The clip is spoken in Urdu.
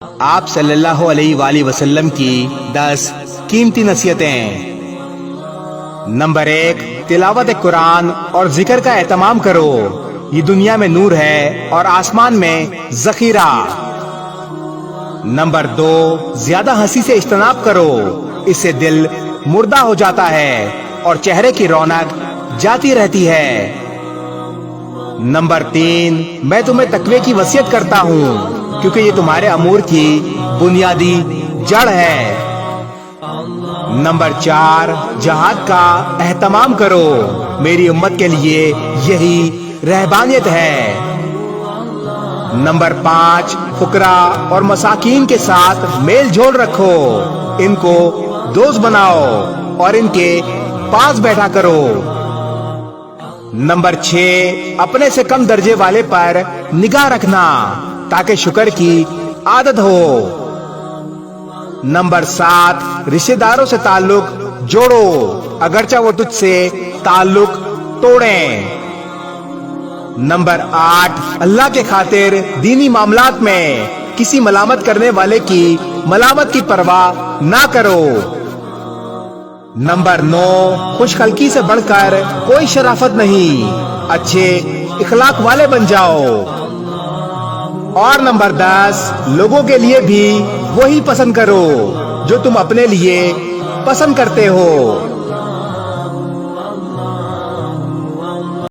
آپ صلی اللہ علیہ وآلہ وسلم کی 10 قیمتی نصیحتیں۔ نمبر 1، تلاوت قرآن اور ذکر کا اہتمام کرو، یہ دنیا میں نور ہے اور آسمان میں ذخیرہ۔ نمبر 2، زیادہ ہنسی سے اجتناب کرو، اس سے دل مردہ ہو جاتا ہے اور چہرے کی رونق جاتی رہتی ہے۔ نمبر 3، میں تمہیں تقوی کی وصیت کرتا ہوں کیونکہ یہ تمہارے امور کی بنیادی جڑ ہے۔ نمبر 4، جہاد کا اہتمام کرو، میری امت کے لیے یہی رہبانیت ہے۔ نمبر 5، فقراء اور مساکین کے ساتھ میل جول رکھو، ان کو دوست بناؤ اور ان کے پاس بیٹھا کرو۔ نمبر 6، اپنے سے کم درجے والے پر نگاہ رکھنا تاکہ شکر کی عادت ہو۔ نمبر 7، رشتہ داروں سے تعلق جوڑو اگرچہ وہ تجھ سے تعلق توڑیں۔ نمبر 8، اللہ کے خاطر دینی معاملات میں کسی ملامت کرنے والے کی ملامت کی پرواہ نہ کرو۔ نمبر 9، خوش خلقی سے بڑھ کر کوئی شرافت نہیں، اچھے اخلاق والے بن جاؤ۔ اور نمبر 10، لوگوں کے لیے بھی وہی پسند کرو جو تم اپنے لیے پسند کرتے ہو۔